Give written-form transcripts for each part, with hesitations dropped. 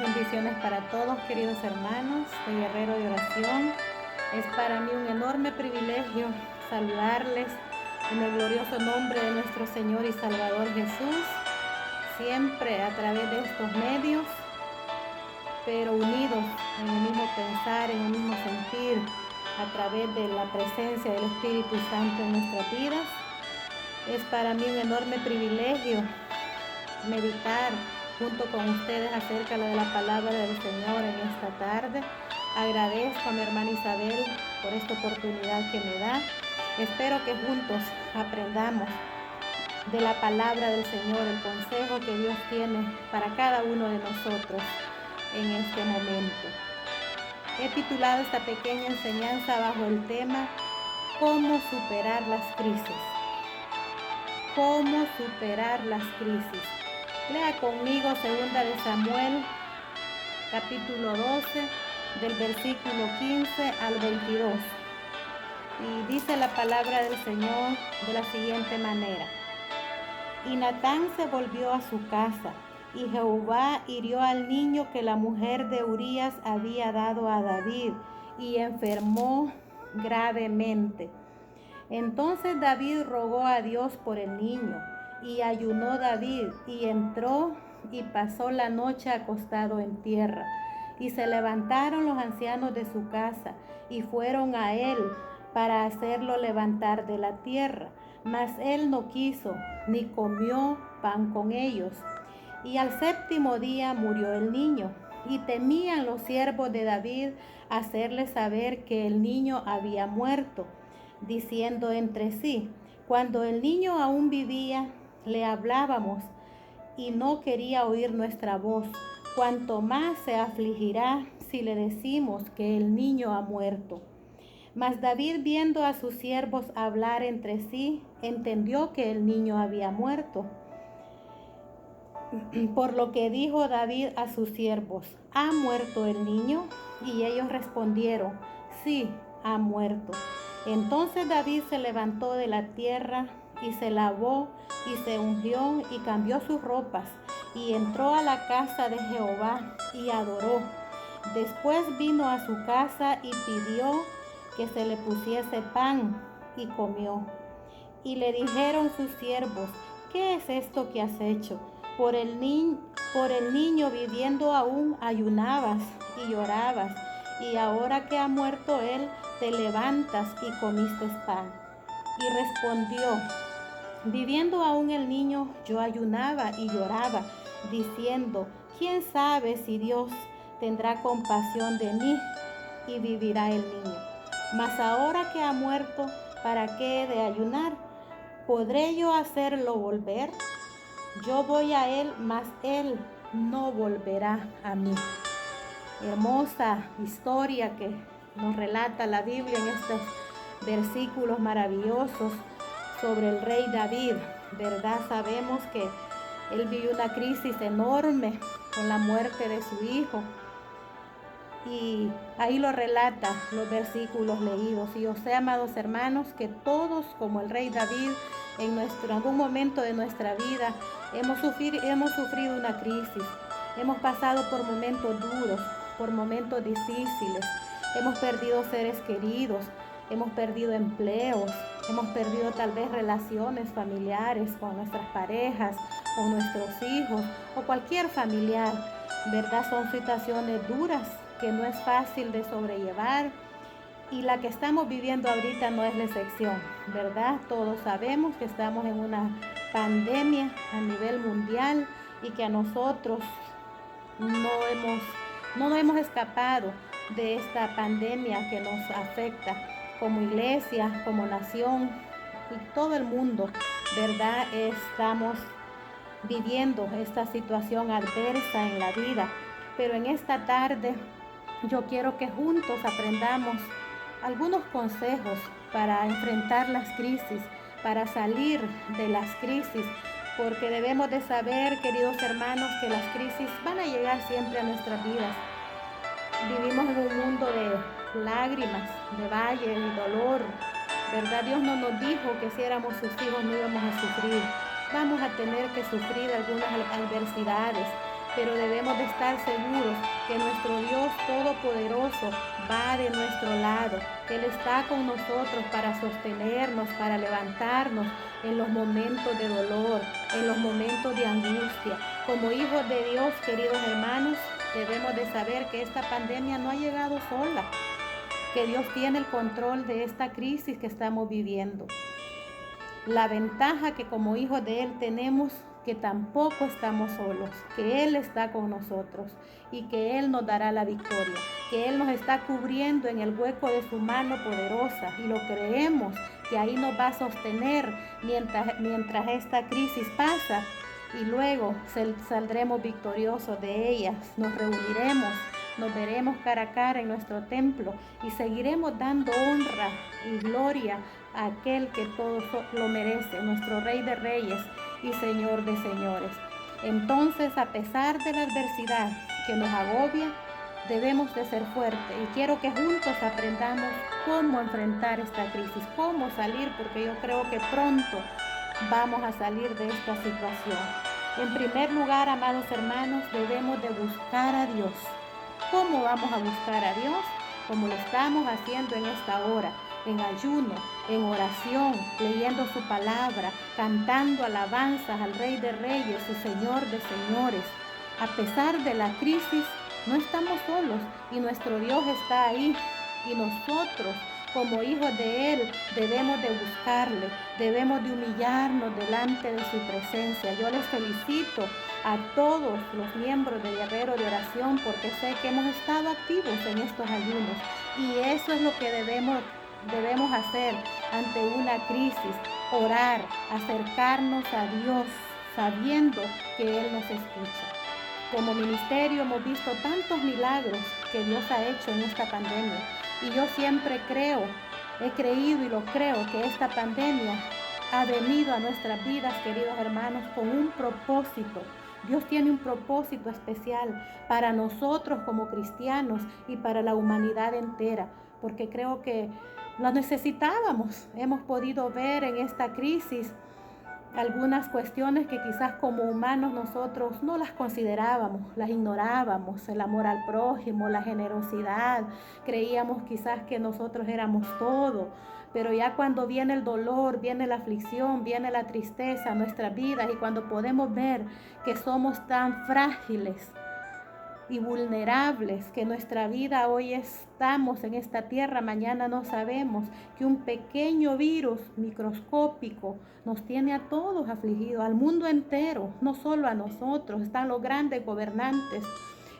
Bendiciones para todos, queridos hermanos de Guerrero de Oración. Es para mí un enorme privilegio saludarles en el glorioso nombre de nuestro Señor y Salvador Jesús, siempre a través de estos medios, pero unidos en el mismo pensar, en el mismo sentir, a través de la presencia del Espíritu Santo en nuestras vidas. Es para mí un enorme privilegio meditar junto con ustedes acerca de la palabra del Señor en esta tarde. Agradezco a mi hermana Isabel por esta oportunidad que me da. Espero que juntos aprendamos de la palabra del Señor, el consejo que Dios tiene para cada uno de nosotros en este momento. He titulado esta pequeña enseñanza bajo el tema ¿Cómo superar las crisis? ¿Cómo superar las crisis? Lea conmigo 2 de Samuel, capítulo 12, del versículo 15 al 22. Y dice la palabra del Señor de la siguiente manera. Y Natán se volvió a su casa, y Jehová hirió al niño que la mujer de Urías había dado a David, y enfermó gravemente. Entonces David rogó a Dios por el niño, y ayunó David, y entró y pasó la noche acostado en tierra. Y se levantaron los ancianos de su casa, y fueron a él para hacerlo levantar de la tierra. Mas él no quiso, ni comió pan con ellos. Y al 7º día murió el niño, y temían los siervos de David hacerle saber que el niño había muerto, diciendo entre sí, cuando el niño aún vivía, le hablábamos y no quería oír nuestra voz. Cuanto más se afligirá si le decimos que el niño ha muerto. Mas David, viendo a sus siervos hablar entre sí, entendió que el niño había muerto. Por lo que dijo David a sus siervos, ¿ha muerto el niño? Y ellos respondieron, sí, ha muerto. Entonces David se levantó de la tierra y se lavó y se ungió y cambió sus ropas y entró a la casa de Jehová y adoró. Después vino a su casa y pidió que se le pusiese pan y comió. Y le dijeron sus siervos, ¿qué es esto que has hecho? Por el niño viviendo aún ayunabas y llorabas, y ahora que ha muerto él, te levantas y comiste pan. Y respondió, viviendo aún el niño, yo ayunaba y lloraba, diciendo, ¿quién sabe si Dios tendrá compasión de mí y vivirá el niño? Mas ahora que ha muerto, ¿para qué he de ayunar? ¿Podré yo hacerlo volver? Yo voy a él, mas él no volverá a mí. Hermosa historia que nos relata la Biblia en estos versículos maravillosos sobre el rey David, ¿verdad? Sabemos que él vivió una crisis enorme con la muerte de su hijo. Y ahí lo relata los versículos leídos. Y yo sé, amados hermanos, que todos, como el rey David, en algún momento de nuestra vida, hemos sufrido una crisis. Hemos pasado por momentos duros, por momentos difíciles. Hemos perdido seres queridos, hemos perdido empleos, hemos perdido tal vez relaciones familiares con nuestras parejas, con nuestros hijos o cualquier familiar, ¿verdad? Son situaciones duras que no es fácil de sobrellevar y la que estamos viviendo ahorita no es la excepción, ¿verdad? Todos sabemos que estamos en una pandemia a nivel mundial y que a nosotros no hemos escapado de esta pandemia que nos afecta como iglesia, como nación y todo el mundo, ¿verdad? Estamos viviendo esta situación adversa en la vida, pero en esta tarde yo quiero que juntos aprendamos algunos consejos para enfrentar las crisis, para salir de las crisis, porque debemos de saber, queridos hermanos, que las crisis van a llegar siempre a nuestras vidas. Vivimos en un mundo de lágrimas, de valle y dolor, ¿verdad? Dios no nos dijo que si éramos sus hijos no íbamos a sufrir. Vamos a tener que sufrir algunas adversidades, pero debemos de estar seguros que nuestro Dios Todopoderoso va de nuestro lado, que Él está con nosotros para sostenernos, para levantarnos en los momentos de dolor, en los momentos de angustia. Como hijos de Dios, queridos hermanos, debemos de saber que esta pandemia no ha llegado sola, que Dios tiene el control de esta crisis que estamos viviendo. La ventaja que como hijos de Él tenemos, que tampoco estamos solos, que Él está con nosotros y que Él nos dará la victoria, que Él nos está cubriendo en el hueco de su mano poderosa y lo creemos, que ahí nos va a sostener mientras esta crisis pasa y luego saldremos victoriosos de ellas, nos reuniremos. Nos veremos cara a cara en nuestro templo y seguiremos dando honra y gloria a aquel que todo lo merece, nuestro Rey de Reyes y Señor de Señores. Entonces, a pesar de la adversidad que nos agobia, debemos de ser fuertes y quiero que juntos aprendamos cómo enfrentar esta crisis, cómo salir, porque yo creo que pronto vamos a salir de esta situación. En primer lugar, amados hermanos, debemos de buscar a Dios. ¿Cómo vamos a buscar a Dios? Como lo estamos haciendo en esta hora, en ayuno, en oración, leyendo su palabra, cantando alabanzas al Rey de Reyes y Señor de Señores. A pesar de la crisis, no estamos solos y nuestro Dios está ahí y nosotros, como hijos de Él, debemos de buscarle, debemos de humillarnos delante de su presencia. Yo les felicito a todos los miembros de Guerrero de Oración porque sé que hemos estado activos en estos ayunos y eso es lo que debemos hacer ante una crisis, orar, acercarnos a Dios sabiendo que Él nos escucha. Como ministerio hemos visto tantos milagros que Dios ha hecho en esta pandemia y yo siempre he creído y lo creo que esta pandemia ha venido a nuestras vidas, queridos hermanos, con un propósito. Dios tiene un propósito especial para nosotros como cristianos y para la humanidad entera, porque creo que lo necesitábamos. Hemos podido ver en esta crisis algunas cuestiones que quizás como humanos nosotros no las considerábamos, las ignorábamos, el amor al prójimo, la generosidad, creíamos quizás que nosotros éramos todo, pero ya cuando viene el dolor, viene la aflicción, viene la tristeza a nuestras vidas y cuando podemos ver que somos tan frágiles y vulnerables, que nuestra vida hoy estamos en esta tierra, mañana no sabemos, que un pequeño virus microscópico nos tiene a todos afligidos, al mundo entero, no solo a nosotros, están los grandes gobernantes,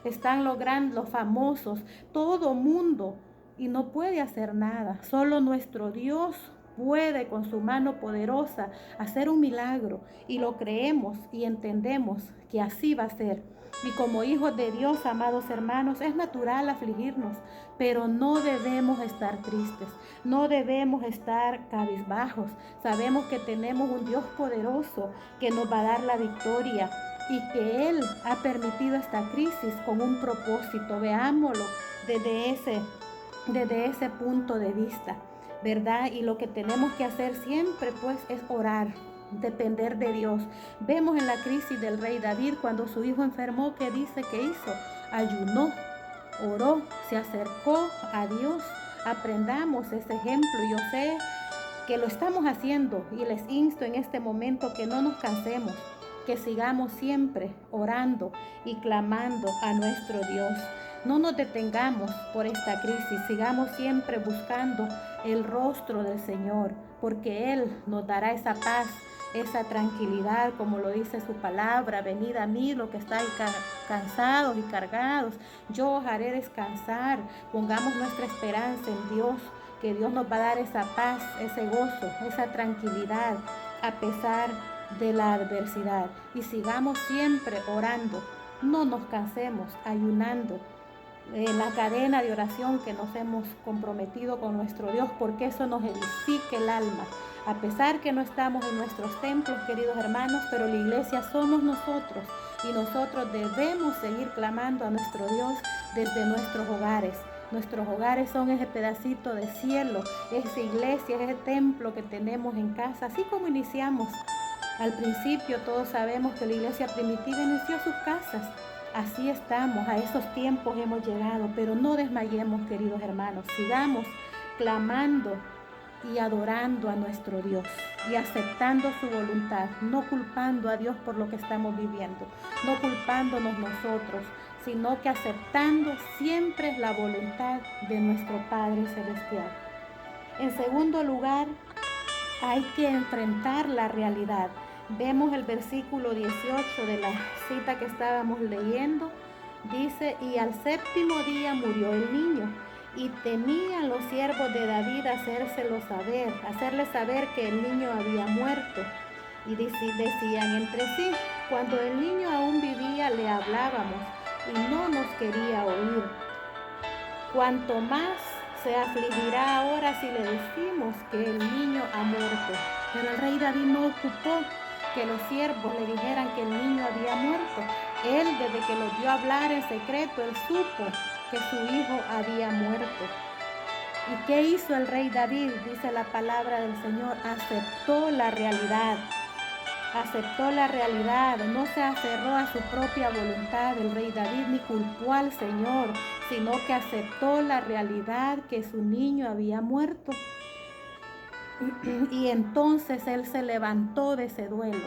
están los famosos, todo mundo, y no puede hacer nada, solo nuestro Dios puede con su mano poderosa hacer un milagro y lo creemos y entendemos que así va a ser. Y como hijos de Dios, amados hermanos, es natural afligirnos, pero no debemos estar tristes, no debemos estar cabizbajos. Sabemos que tenemos un Dios poderoso que nos va a dar la victoria y que Él ha permitido esta crisis con un propósito. Veámoslo desde ese punto de vista, ¿verdad? Y lo que tenemos que hacer siempre, pues, es orar, depender de Dios. Vemos en la crisis del rey David cuando su hijo enfermó, ¿qué dice que hizo? Ayunó, oró, se acercó a Dios. Aprendamos ese ejemplo. Yo sé que lo estamos haciendo y les insto en este momento que no nos cansemos, que sigamos siempre orando y clamando a nuestro Dios. No nos detengamos por esta crisis, sigamos siempre buscando el rostro del Señor, porque Él nos dará esa paz, esa tranquilidad, como lo dice su palabra. Venid a mí los que estáis cansados y cargados, yo os haré descansar. Pongamos nuestra esperanza en Dios, que Dios nos va a dar esa paz, ese gozo, esa tranquilidad a pesar de la adversidad. Y sigamos siempre orando, no nos cansemos, ayunando en la cadena de oración que nos hemos comprometido con nuestro Dios, porque eso nos edifica el alma. A pesar que no estamos en nuestros templos, queridos hermanos, pero la iglesia somos nosotros y nosotros debemos seguir clamando a nuestro Dios desde nuestros hogares. Nuestros hogares son ese pedacito de cielo, esa iglesia, ese templo que tenemos en casa, así como iniciamos. Al principio todos sabemos que la iglesia primitiva inició sus casas. Así estamos, a esos tiempos hemos llegado, pero no desmayemos, queridos hermanos. Sigamos clamando y adorando a nuestro Dios y aceptando su voluntad, no culpando a Dios por lo que estamos viviendo, no culpándonos nosotros, sino que aceptando siempre la voluntad de nuestro Padre Celestial. En segundo lugar, hay que enfrentar la realidad. Vemos el versículo 18 de la cita que estábamos leyendo. Dice, y al séptimo día murió el niño. Y temían los siervos de David hacerle saber que el niño había muerto. Y decían entre sí, cuando el niño aún vivía le hablábamos y no nos quería oír. Cuanto más se afligirá ahora si le decimos que el niño ha muerto. Pero el rey David no ocupó que los siervos le dijeran que el niño había muerto. Él, desde que los dio a hablar en secreto, él supo que su hijo había muerto. ¿Y qué hizo el rey David? Dice la palabra del Señor, aceptó la realidad. Aceptó la realidad, no se aferró a su propia voluntad el rey David ni culpó al Señor, sino que aceptó la realidad que su niño había muerto. Y entonces él se levantó de ese duelo.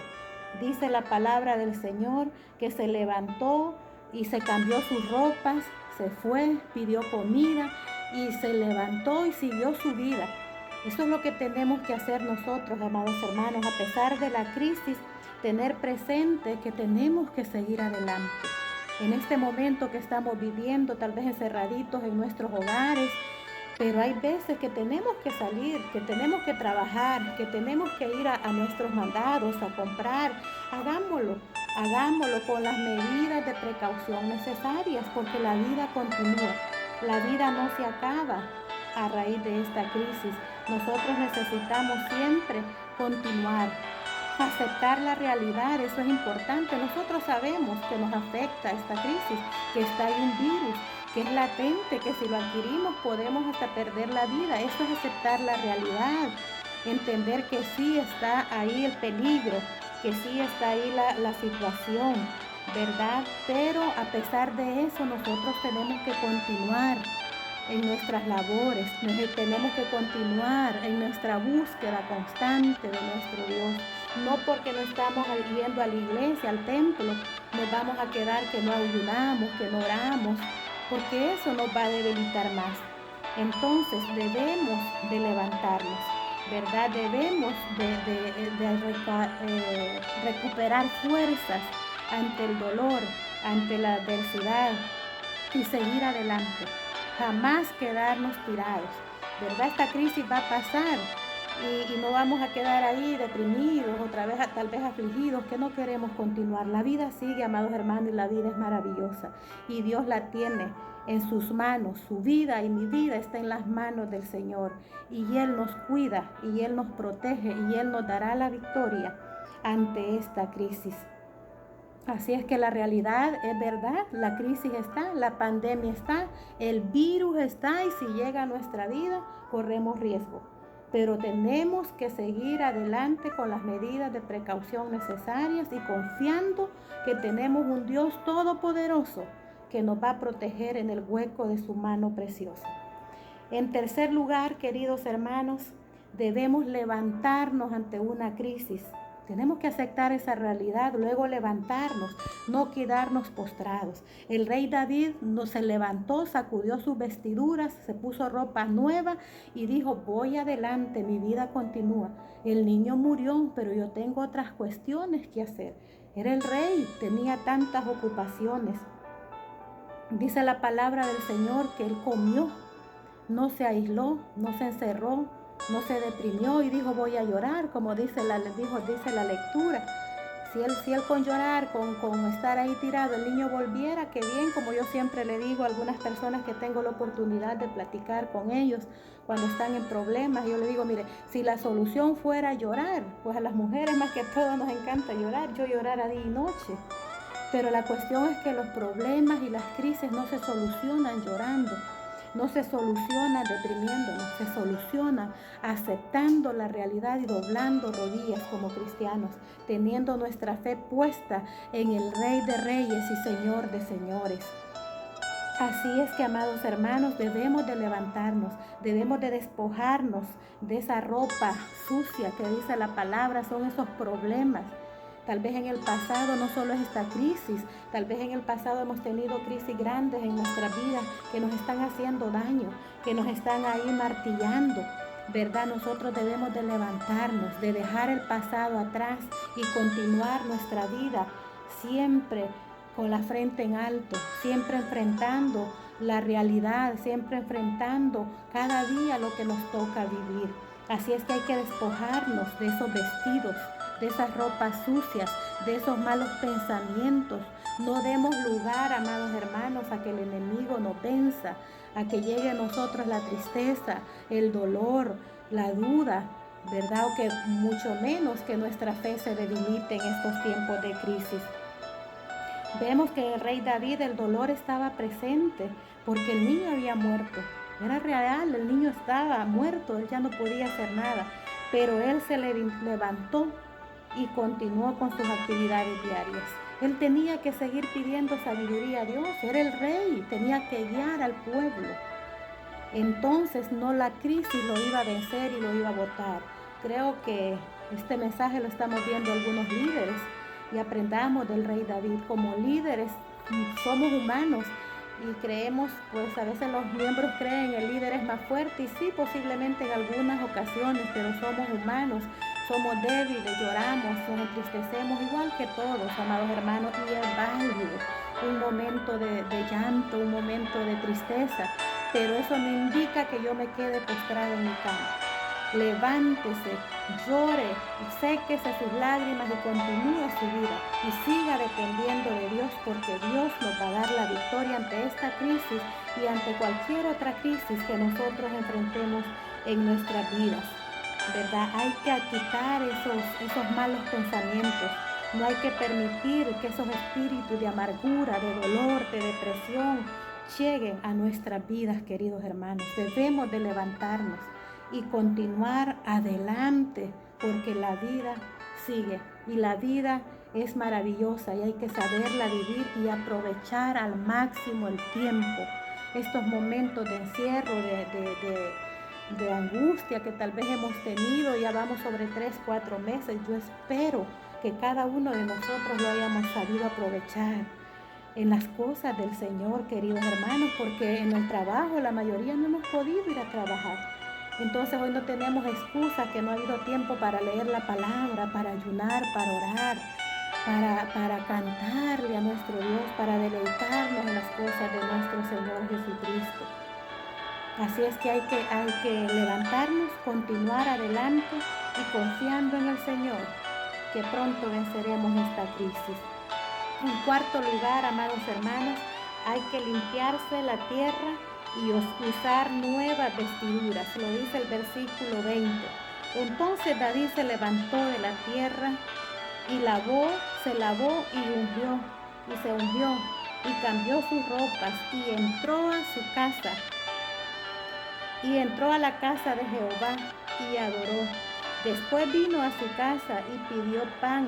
Dice la palabra del Señor que se levantó y se cambió sus ropas, se fue, pidió comida y se levantó y siguió su vida. Eso es lo que tenemos que hacer nosotros, amados hermanos, a pesar de la crisis, tener presente que tenemos que seguir adelante. En este momento que estamos viviendo, tal vez encerraditos en nuestros hogares, pero hay veces que tenemos que salir, que tenemos que trabajar, que tenemos que ir a nuestros mandados, a comprar. Hagámoslo con las medidas de precaución necesarias, porque la vida continúa, la vida no se acaba a raíz de esta crisis. Nosotros necesitamos siempre continuar, aceptar la realidad, eso es importante. Nosotros sabemos que nos afecta esta crisis, que está ahí un virus, que es latente, que si lo adquirimos podemos hasta perder la vida. Eso es aceptar la realidad, entender que sí está ahí el peligro, que sí está ahí la situación, ¿verdad? Pero a pesar de eso nosotros tenemos que continuar en nuestras labores, tenemos que continuar en nuestra búsqueda constante de nuestro Dios. No porque no estamos yendo a la iglesia, al templo, nos vamos a quedar que no ayunamos, que no oramos, porque eso nos va a debilitar más. Entonces debemos de levantarnos, ¿verdad? Debemos de recuperar fuerzas ante el dolor, ante la adversidad y seguir adelante. Jamás quedarnos tirados, ¿verdad? Esta crisis va a pasar y no vamos a quedar ahí deprimidos, otra vez tal vez afligidos, que no queremos continuar. La vida sigue, amados hermanos, y la vida es maravillosa y Dios la tiene en sus manos. Su vida y mi vida está en las manos del Señor y Él nos cuida y Él nos protege y Él nos dará la victoria ante esta crisis. Así es que la realidad es verdad, la crisis está, la pandemia está, el virus está y si llega a nuestra vida corremos riesgo. Pero tenemos que seguir adelante con las medidas de precaución necesarias y confiando que tenemos un Dios todopoderoso que nos va a proteger en el hueco de su mano preciosa. En tercer lugar, queridos hermanos, debemos levantarnos ante una crisis. Tenemos que aceptar esa realidad, luego levantarnos, no quedarnos postrados. El rey David se levantó, sacudió sus vestiduras, se puso ropa nueva y dijo, voy adelante, mi vida continúa. El niño murió, pero yo tengo otras cuestiones que hacer. Era el rey, tenía tantas ocupaciones. Dice la palabra del Señor que él comió, no se aisló, no se encerró, no se deprimió y dijo voy a llorar, como dice la lectura. Si él con llorar, con estar ahí tirado, el niño volviera, qué bien, como yo siempre le digo a algunas personas que tengo la oportunidad de platicar con ellos cuando están en problemas, yo le digo, mire, si la solución fuera llorar, pues a las mujeres más que todo nos encanta llorar, yo llorar a día y noche. Pero la cuestión es que los problemas y las crisis no se solucionan llorando. No se soluciona deprimiéndonos, se soluciona aceptando la realidad y doblando rodillas como cristianos, teniendo nuestra fe puesta en el Rey de Reyes y Señor de Señores. Así es que, amados hermanos, debemos de levantarnos, debemos de despojarnos de esa ropa sucia que dice la palabra, son esos problemas. Tal vez en el pasado no solo es esta crisis, tal vez en el pasado hemos tenido crisis grandes en nuestra vida que nos están haciendo daño, que nos están ahí martillando, ¿verdad? Nosotros debemos de levantarnos, de dejar el pasado atrás y continuar nuestra vida siempre con la frente en alto, siempre enfrentando la realidad, siempre enfrentando cada día lo que nos toca vivir. Así es que hay que despojarnos de esos vestidos, de esas ropas sucias, de esos malos pensamientos. No demos lugar, amados hermanos, a que el enemigo nos venza, a que llegue a nosotros la tristeza, el dolor, la duda, ¿verdad? O que mucho menos que nuestra fe se debilite en estos tiempos de crisis. Vemos que el rey David, el dolor estaba presente porque el niño había muerto. Era real, el niño estaba muerto, él ya no podía hacer nada, pero él se levantó y continuó con sus actividades diarias. Él tenía que seguir pidiendo sabiduría a Dios, era el rey, tenía que guiar al pueblo. Entonces no la crisis lo iba a vencer y lo iba a botar. Creo que este mensaje lo estamos viendo algunos líderes y aprendamos del rey David. Como líderes somos humanos y creemos, pues a veces los miembros creen el líder es más fuerte y sí, posiblemente en algunas ocasiones, pero somos humanos, somos débiles, lloramos, nos entristecemos igual que todos, amados hermanos, y es válido un momento de llanto, un momento de tristeza, pero eso no indica que yo me quede postrado en mi cama. Levántese, llore, séquese sus lágrimas y continúe su vida y siga dependiendo de Dios, porque Dios nos va a dar la victoria ante esta crisis y ante cualquier otra crisis que nosotros enfrentemos en nuestras vidas, ¿verdad? Hay que quitar esos malos pensamientos. No hay que permitir que esos espíritus de amargura, de dolor, de depresión lleguen a nuestras vidas, queridos hermanos. Debemos de levantarnos y continuar adelante, porque la vida sigue y la vida es maravillosa y hay que saberla vivir y aprovechar al máximo el tiempo. Estos momentos de encierro, de angustia que tal vez hemos tenido, ya vamos sobre 3-4 meses, yo espero que cada uno de nosotros lo hayamos sabido aprovechar en las cosas del Señor, queridos hermanos, porque en el trabajo la mayoría no hemos podido ir a trabajar. Entonces hoy no tenemos excusa que no ha habido tiempo para leer la palabra, para ayunar, para orar, para cantarle a nuestro Dios, para deleitarnos en las cosas de nuestro Señor Jesucristo. Así es que hay que levantarnos, continuar adelante y confiando en el Señor, que pronto venceremos esta crisis. En cuarto lugar, amados hermanos, hay que limpiarse la tierra y usar nuevas vestiduras. Lo dice el versículo 20. Entonces David se levantó de la tierra y se lavó y se ungió y cambió sus ropas y entró a su casa. Y entró a la casa de Jehová y adoró. Después vino a su casa y pidió pan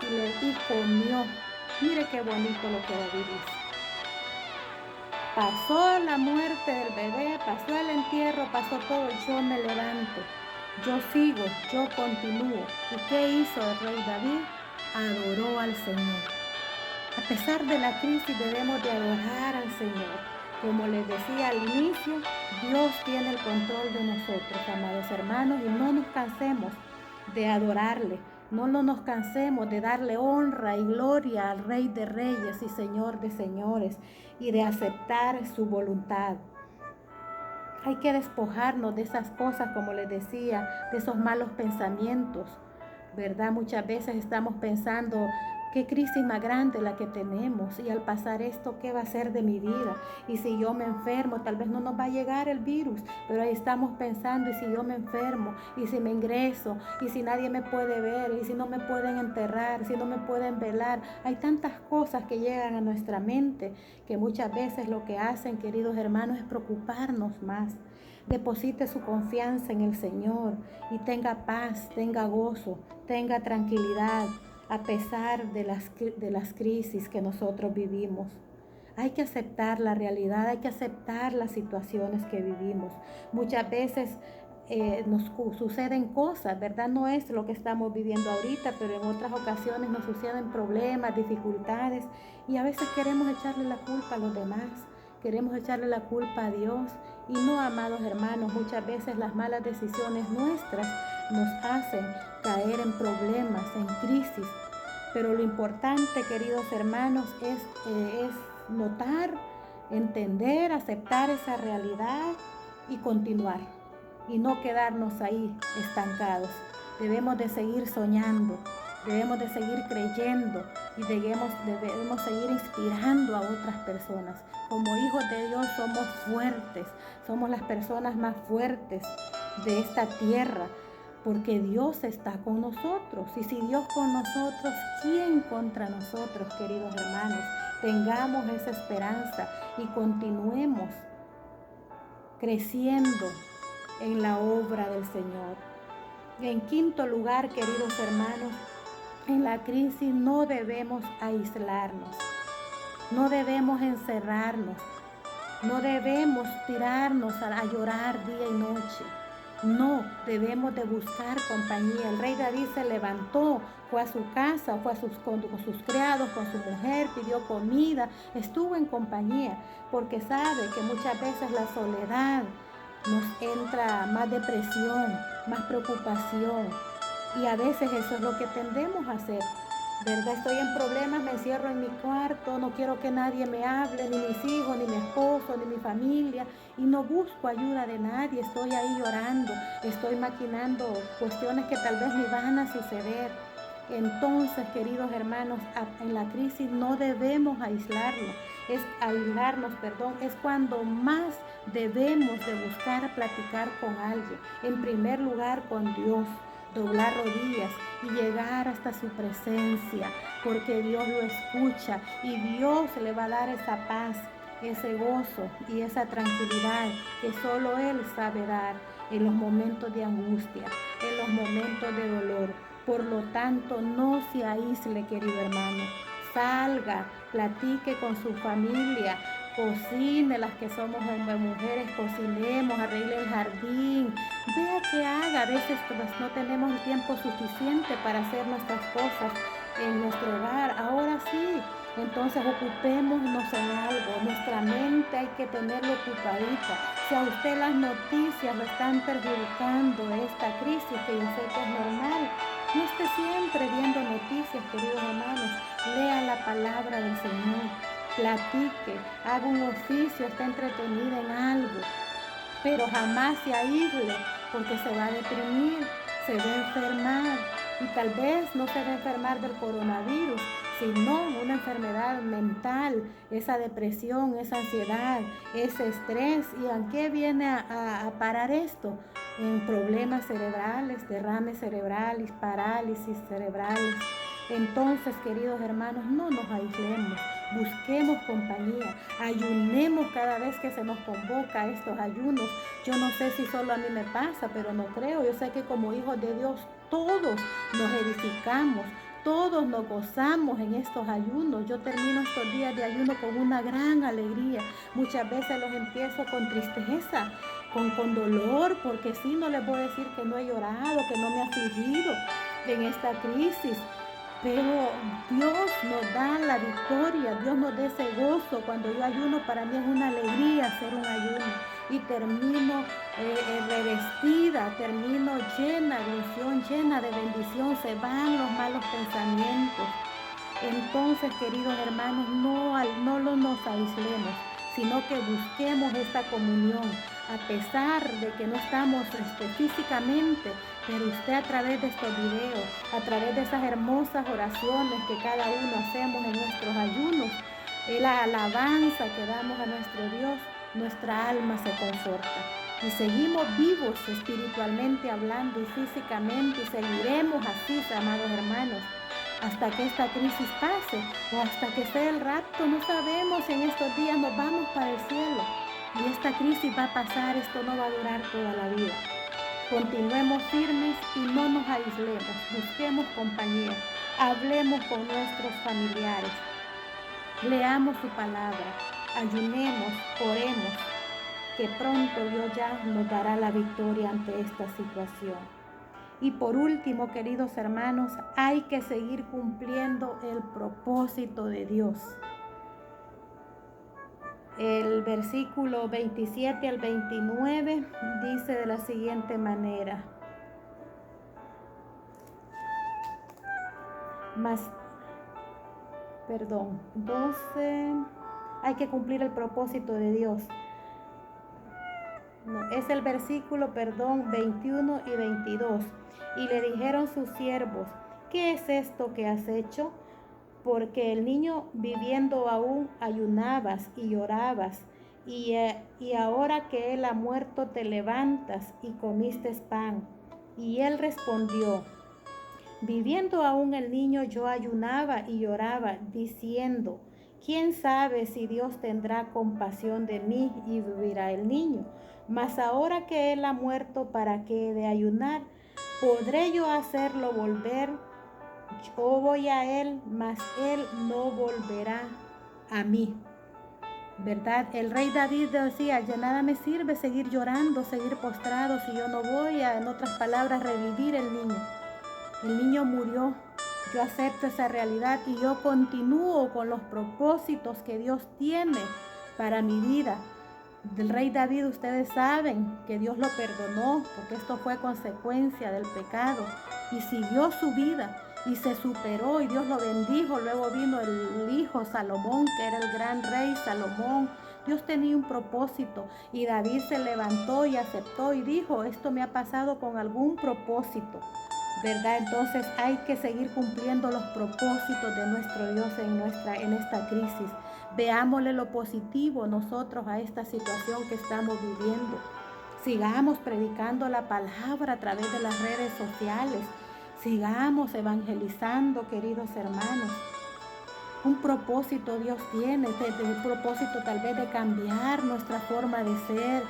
y comió. Mire qué bonito lo que David dice. Pasó la muerte del bebé, pasó el entierro, pasó todo. Yo me levanto, yo sigo, yo continúo. ¿Y qué hizo el rey David? Adoró al Señor. A pesar de la crisis debemos de adorar al Señor. Como les decía al inicio, Dios tiene el control de nosotros, amados hermanos, y no nos cansemos de adorarle. No nos cansemos de darle honra y gloria al Rey de Reyes y Señor de Señores y de aceptar su voluntad. Hay que despojarnos de esas cosas, como les decía, de esos malos pensamientos, ¿verdad? Muchas veces estamos pensando qué crisis más grande la que tenemos. Y al pasar esto, ¿qué va a ser de mi vida? Y si yo me enfermo, tal vez no nos va a llegar el virus, pero ahí estamos pensando, y si yo me enfermo, y si me ingreso, y si nadie me puede ver, y si no me pueden enterrar, si no me pueden velar. Hay tantas cosas que llegan a nuestra mente que muchas veces lo que hacen, queridos hermanos, es preocuparnos más. Deposite su confianza en el Señor y tenga paz, tenga gozo, tenga tranquilidad a pesar de las crisis que nosotros vivimos. Hay que aceptar la realidad, hay que aceptar las situaciones que vivimos. Muchas veces nos suceden cosas, ¿verdad? No es lo que estamos viviendo ahorita, pero en otras ocasiones nos suceden problemas, dificultades, y a veces queremos echarle la culpa a los demás, queremos echarle la culpa a Dios. Y no, amados hermanos, muchas veces las malas decisiones nuestras nos hacen caer en problemas, en crisis. Pero lo importante, queridos hermanos, es notar, entender, aceptar esa realidad y continuar. Y no quedarnos ahí estancados. Debemos de seguir soñando, debemos de seguir creyendo y debemos seguir inspirando a otras personas. Como hijos de Dios somos fuertes, somos las personas más fuertes de esta tierra, porque Dios está con nosotros. Y si Dios con nosotros, ¿quién contra nosotros, queridos hermanos? Tengamos esa esperanza y continuemos creciendo en la obra del Señor. En quinto lugar, queridos hermanos, en la crisis no debemos aislarnos, no debemos encerrarnos, no debemos tirarnos a llorar día y noche. No, debemos de buscar compañía. El rey David se levantó, fue a su casa, fue con sus criados, con su mujer, pidió comida, estuvo en compañía, porque sabe que muchas veces la soledad nos entra más depresión, más preocupación, y a veces eso es lo que tendemos a hacer, ¿verdad? Estoy en problemas, me encierro en mi cuarto, no quiero que nadie me hable, ni mis hijos, ni mi esposo, ni mi familia, y no busco ayuda de nadie, estoy ahí llorando, estoy maquinando cuestiones que tal vez ni van a suceder. Entonces, queridos hermanos, en la crisis no debemos aislarnos, es cuando más debemos de buscar platicar con alguien, en primer lugar con Dios, doblar rodillas y llegar hasta su presencia, porque Dios lo escucha y Dios le va a dar esa paz, ese gozo y esa tranquilidad que solo Él sabe dar en los momentos de angustia, en los momentos de dolor. Por lo tanto, no se aísle, querido hermano. Salga, platique con su familia, cocine, las que somos mujeres, cocinemos, arregle el jardín, vea qué haga. A veces pues, no tenemos el tiempo suficiente para hacer nuestras cosas en nuestro hogar. Ahora sí, entonces ocupémonos en algo. Nuestra mente hay que tenerla ocupadita. Si a usted las noticias lo están perjudicando esta crisis, que yo sé que es normal, no esté siempre viendo noticias, queridos hermanos. Lea la palabra del Señor, platique, haga un oficio, esté entretenida en algo, pero jamás se aísle, porque se va a deprimir, se va a enfermar, y tal vez no se va a enfermar del coronavirus, sino una enfermedad mental, esa depresión, esa ansiedad, ese estrés. ¿Y a qué viene a parar esto? En problemas cerebrales, derrames cerebrales, parálisis cerebrales. Entonces, queridos hermanos, no nos aislemos, busquemos compañía, ayunemos cada vez que se nos convoca a estos ayunos. Yo no sé si solo a mí me pasa, pero no creo. Yo sé que como hijos de Dios todos nos edificamos, todos nos gozamos en estos ayunos. Yo termino estos días de ayuno con una gran alegría. Muchas veces los empiezo con tristeza, con dolor, porque sí, no les voy a decir que no he llorado, que no me he afligido en esta crisis. Pero Dios nos da la victoria, Dios nos da ese gozo. Cuando yo ayuno, para mí es una alegría hacer un ayuno. Y termino revestida, termino llena de unción, llena de bendición. Se van los malos pensamientos. Entonces, queridos hermanos, no nos aislemos, sino que busquemos esta comunión. A pesar de que no estamos físicamente Pero usted, a través de estos videos, a través de esas hermosas oraciones que cada uno hacemos en nuestros ayunos, la alabanza que damos a nuestro Dios, nuestra alma se conforta. Y seguimos vivos espiritualmente hablando y físicamente, y seguiremos así, amados hermanos, hasta que esta crisis pase o hasta que sea el rapto. No sabemos si en estos días nos vamos para el cielo. Y esta crisis va a pasar, esto no va a durar toda la vida. Continuemos firmes y no nos aislemos, busquemos compañía, hablemos con nuestros familiares, leamos su palabra, ayunemos, oremos, que pronto Dios ya nos dará la victoria ante esta situación. Y por último, queridos hermanos, hay que seguir cumpliendo el propósito de Dios. El versículo 27 al 29 dice de la siguiente manera: hay que cumplir el propósito de Dios. No, es el versículo, 21 y 22. Y le dijeron sus siervos: ¿qué es esto que has hecho? Porque el niño viviendo aún ayunabas y llorabas, y ahora que él ha muerto te levantas y comiste pan. Y él respondió: viviendo aún el niño yo ayunaba y lloraba, diciendo: ¿quién sabe si Dios tendrá compasión de mí y vivirá el niño? Mas ahora que él ha muerto, ¿para qué he de ayunar? ¿Podré yo hacerlo volver? Yo voy a él, mas él no volverá a mí. ¿Verdad? El rey David decía: ya nada me sirve seguir llorando, seguir postrado, si yo no voy a, en otras palabras, revivir el niño. El niño murió. Yo acepto esa realidad y yo continúo con los propósitos que Dios tiene para mi vida. Del rey David, ustedes saben que Dios lo perdonó, porque esto fue consecuencia del pecado, y siguió su vida y se superó y Dios lo bendijo. Luego vino el hijo Salomón, que era el gran rey Salomón. Dios tenía un propósito y David se levantó y aceptó y dijo: esto me ha pasado con algún propósito, ¿verdad? Entonces hay que seguir cumpliendo los propósitos de nuestro Dios en esta crisis. Veámosle lo positivo nosotros a esta situación que estamos viviendo. Sigamos predicando la palabra a través de las redes sociales. Sigamos evangelizando, queridos hermanos. Un propósito Dios tiene, un propósito tal vez de cambiar nuestra forma de ser,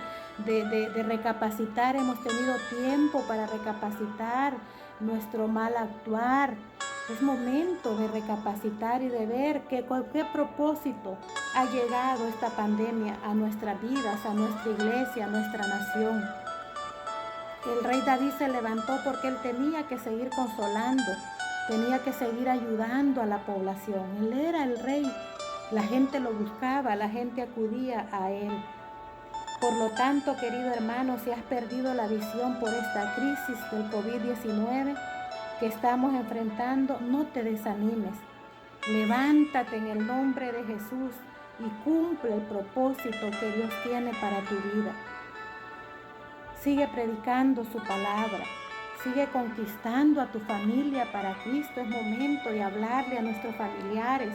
de recapacitar. Hemos tenido tiempo para recapacitar nuestro mal actuar. Es momento de recapacitar y de ver qué propósito ha llegado esta pandemia a nuestras vidas, a nuestra iglesia, a nuestra nación. El rey David se levantó porque él tenía que seguir consolando, tenía que seguir ayudando a la población. Él era el rey, la gente lo buscaba, la gente acudía a él. Por lo tanto, querido hermano, si has perdido la visión por esta crisis del COVID-19 que estamos enfrentando, no te desanimes. Levántate en el nombre de Jesús y cumple el propósito que Dios tiene para tu vida. Sigue predicando su palabra. Sigue conquistando a tu familia para Cristo. Es momento de hablarle a nuestros familiares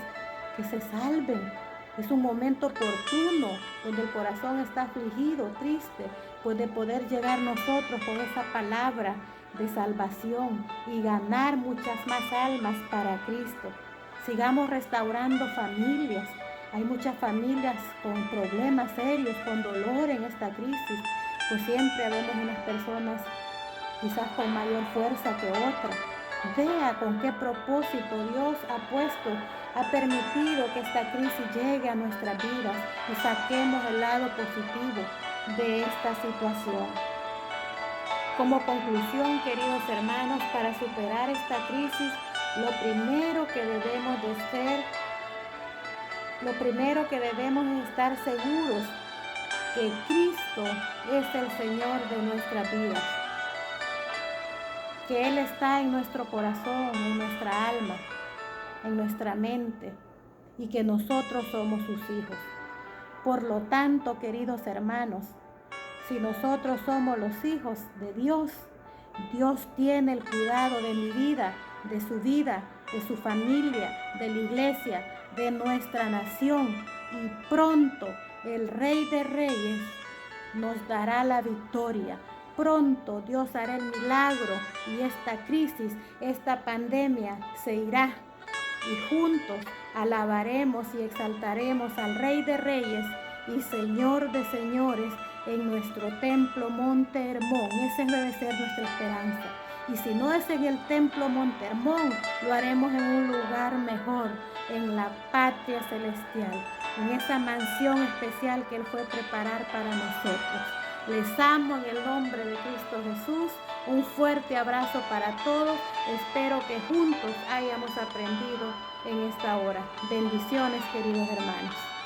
que se salven. Es un momento oportuno donde el corazón está afligido, triste, pues de poder llegar nosotros con esa palabra de salvación y ganar muchas más almas para Cristo. Sigamos restaurando familias. Hay muchas familias con problemas serios, con dolor en esta crisis, pues siempre vemos unas personas quizás con mayor fuerza que otras. Vea con qué propósito Dios ha permitido que esta crisis llegue a nuestras vidas y saquemos el lado positivo de esta situación. Como conclusión, queridos hermanos, para superar esta crisis, lo primero que debemos es estar seguros que Cristo es el Señor de nuestras vidas, que Él está en nuestro corazón, en nuestra alma, en nuestra mente, y que nosotros somos sus hijos. Por lo tanto, queridos hermanos, si nosotros somos los hijos de Dios, Dios tiene el cuidado de mi vida, de su familia, de la iglesia, de nuestra nación. Y pronto el Rey de Reyes nos dará la victoria. Pronto Dios hará el milagro y esta crisis, esta pandemia se irá. Y juntos alabaremos y exaltaremos al Rey de Reyes y Señor de Señores en nuestro templo Monte Hermón. Esa debe ser nuestra esperanza. Y si no es en el templo Monte Hermón, lo haremos en un lugar mejor, en la patria celestial, en esa mansión especial que Él fue a preparar para nosotros. Les amo en el nombre de Cristo Jesús. Un fuerte abrazo para todos. Espero que juntos hayamos aprendido en esta hora. Bendiciones, queridos hermanos.